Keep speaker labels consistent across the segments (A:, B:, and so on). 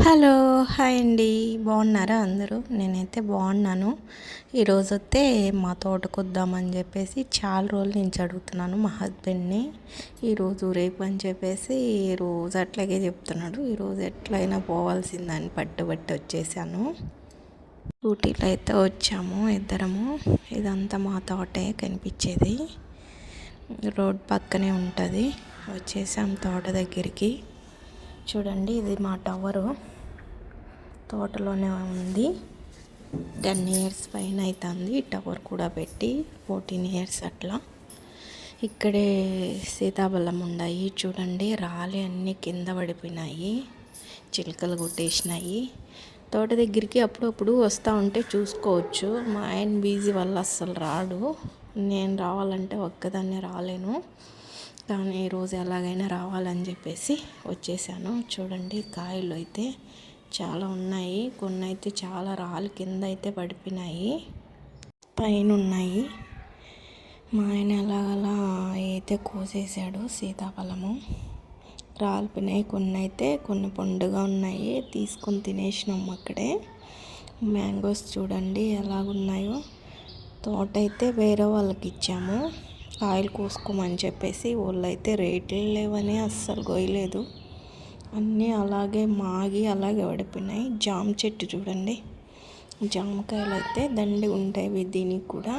A: Hello, hi అండి. బాగున్నారా అందరూ? నేనైతే బాగున్నాను. ఈరోజైతే మా తోటకొద్దామని చెప్పేసి చాలా రోజుల నుంచి అడుగుతున్నాను మా హస్బెండ్ని. ఈరోజు రేపు అని చెప్పేసి రోజు అట్లాగే చెప్తున్నాడు. ఈరోజు ఎట్లయినా పోవాల్సిందని పట్టుబట్టి వచ్చేసాను. ఊటీలో అయితే వచ్చాము ఇద్దరము. ఇదంతా మా తోటే కనిపించేది. రోడ్ పక్కనే ఉంటుంది. వచ్చేసాం తోట దగ్గరికి. చూడండి, ఇది మా టవరు తోటలోనే ఉంది. 10 ఇయర్స్ పైన అవుతుంది టవర్ కూడా పెట్టి, 14 ఇయర్స్ అట్లా. ఇక్కడే సీతాఫలం ఉన్నాయి. చూడండి, రాలి అన్నీ కింద పడిపోయినాయి, చిలుకలు కొట్టేసినాయి. తోట దగ్గరికి అప్పుడప్పుడు వస్తూ ఉంటే చూసుకోవచ్చు. మా ఆయన బిజీ వల్ల అస్సలు రాడు. నేను రావాలంటే ఒక్కదాన్నే రాలేను, కానీ ఈరోజు ఎలాగైనా రావాలని చెప్పేసి వచ్చేసాను. చూడండి, కాయలు అయితే చాలా ఉన్నాయి. కొన్ని అయితే చాలా రాళ్ళు కింద అయితే పడిపోయినాయి, పైన ఉన్నాయి. మా ఆయన ఎలాగలా అయితే కోసేసాడు సీతాఫలము. రాలిపోయినాయి కొన్ని అయితే, కొన్ని పండుగ ఉన్నాయి. తీసుకొని తినేసినాం అక్కడే. మ్యాంగోస్ చూడండి ఎలాగున్నాయో. తోట అయితే వేరే వాళ్ళకి ఇచ్చాము కాయలు కోసుకోమని చెప్పేసి. వాళ్ళు అయితే రేట్లు లేవని అస్సలు గొయ్యలేదు. అన్నీ అలాగే మాగి అలాగే పడిపోయినాయి. జామ చెట్టు చూడండి, జామకాయలు అయితే దండి ఉంటాయి దీనికి కూడా.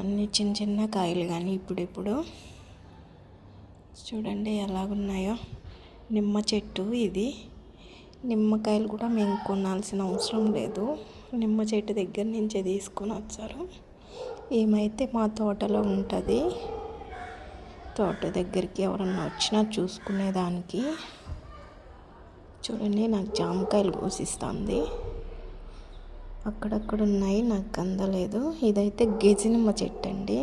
A: అన్నీ చిన్న చిన్న కాయలు, కానీ ఇప్పుడిప్పుడు చూడండి ఎలాగున్నాయో. నిమ్మ చెట్టు ఇది. నిమ్మకాయలు కూడా మేము కొనాల్సిన అవసరం లేదు, నిమ్మ చెట్టు దగ్గర నుంచే తీసుకొని వచ్చారు. ఏమైతే మా తోటలో ఉంటుంది. తోట దగ్గరికి ఎవరన్నా వచ్చినా చూసుకునేదానికి. చూడండి, నాకు జామకాయలు కోసిస్తుంది. అక్కడక్కడ ఉన్నాయి, నాకు అందలేదు. ఇదైతే గెజినిమ్మ చెట్టు అండి.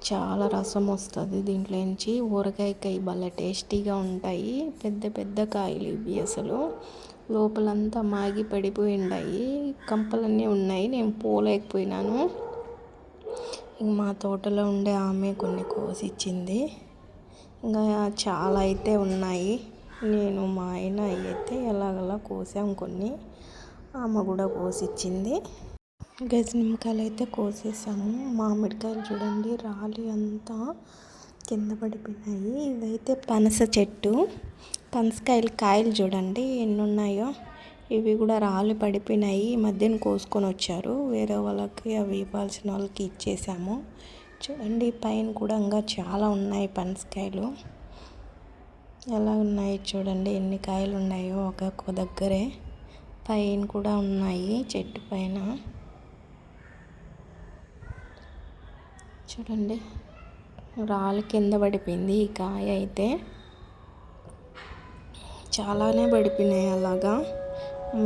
A: చాలా రసం వస్తుంది దీంట్లో నుంచి. ఊరగాయకాయ భలే టేస్టీగా ఉంటాయి. పెద్ద పెద్ద కాయలు ఇవి. అసలు లోపలంతా మాగి పడిపోయి ఉన్నాయి. కంపలన్నీ ఉన్నాయి, నేను పోలేకపోయినాను. ఇంక మా తోటలో ఉండే ఆమె కొన్ని కోసిచ్చింది. ఇంకా చాలా అయితే ఉన్నాయి. నేను మా ఆయన అయితే ఎలాగలా కోసాం కొన్ని. ఆమె కూడా కోసిచ్చింది. గజ నిమ్మకాయలు అయితే కోసేసాము. మామిడికాయలు చూడండి రాలి అంతా కింద పడిపోయినాయి. ఇదైతే పనస చెట్టు. పనసకాయలు కాయలు చూడండి ఎన్ని ఉన్నాయో. ఇవి కూడా రాలి పడిపోయినాయి. ఈ మధ్యన కోసుకొని వచ్చారు వేరే వాళ్ళకి. అవి ఇవ్వాల్సిన వాళ్ళకి ఇచ్చేసాము. చూడండి, పైన కూడా ఇంకా చాలా ఉన్నాయి పనసకాయలు. ఎలా ఉన్నాయి చూడండి, ఎన్ని కాయలు ఉన్నాయో ఒక్కొక్క దగ్గరే. పైన కూడా ఉన్నాయి చెట్టు పైన. చూడండి, రాళ్ళు కింద పడిపోయింది. ఈ కాయ అయితే చాలానే పడిపోయినాయి అలాగా.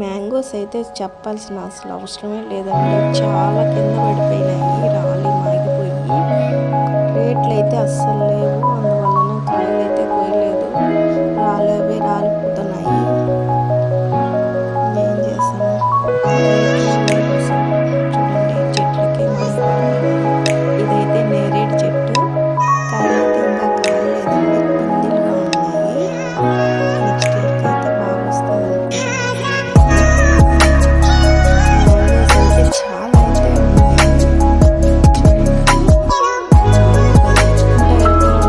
A: మ్యాంగోస్ అయితే చెప్పాల్సిన అసలు అవసరమే లేదండి, చాలా కింద పడిపోయినాయి రాలి మాగిపోయి. రేట్లు అయితే అస్సలు లేవు, అందువలన కాయలు అయితే పోయలేదు. రాలేవి రాలిపోతున్నాయి. ఏం చేస్తాము, చూడండి చెట్లకి మాగి పడిపోయినాయి. ఇదైతే నేరేడు చెట్టు. కాయలు అయితే ఇంకా కాయలేదండి, పిందిలుగా ఉన్నాయి. నెక్స్ట్ ఇయర్కి అయితే బాగా వస్తుంది మ్యాంగోస్ అయితే చాలా అయితే ఉన్నాయి. చూడండి, 10 చెట్లు ఉంటాయి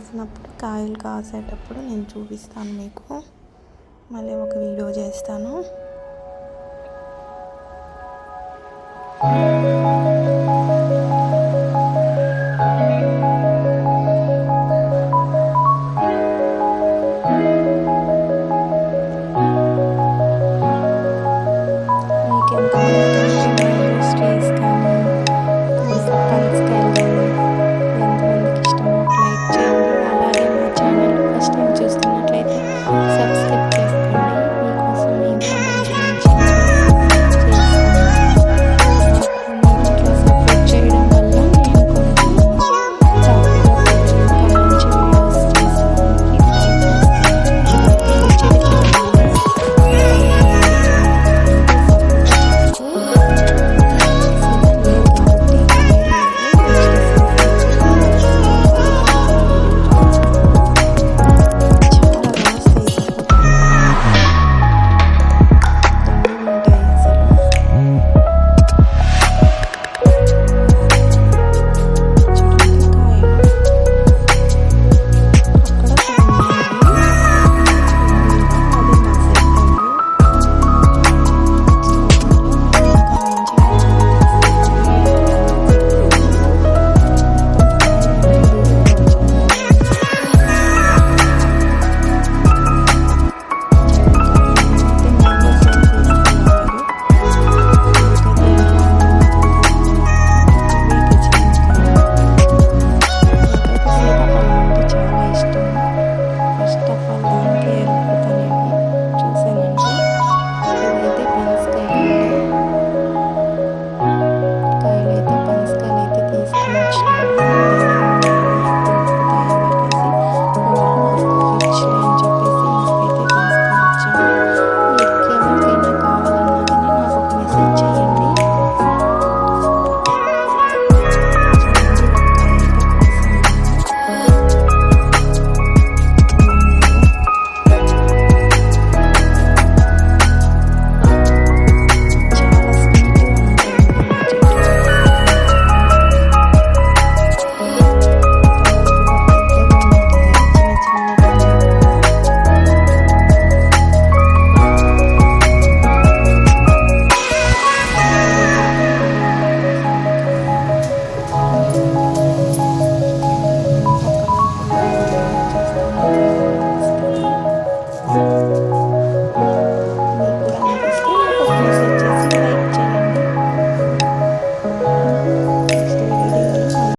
A: చేసినప్పుడు కాయలు కాసేటప్పుడు నేను చూపిస్తాను మీకు. మళ్ళీ ఒక వీడియో చేస్తాను. మీకు ఎంతమందికి మ్యాంగోస్ ట్రీస్ కానీ ఇంకా పనసకాయలు కానీ ఎంతమందికి ఇష్టమో లైక్ చేయండి. అలాగే మా ఛానల్ ఫస్ట్ టైం చూస్తున్నట్లయితే సబ్స్క్రైబ్ చేసుకోండి. మీకోసం ఇంకా మంచి మంచి చేస్తాను. నాకు మీరు ఇట్లా సపోర్ట్ చేయడం వల్ల నేను కొంచెం హ్యాపీగా ఫీల్ ఇంకా మంచి వీడియోస్ చేసేదానికి ఫస్ట్ ఆఫ్ ఆల్ దానికి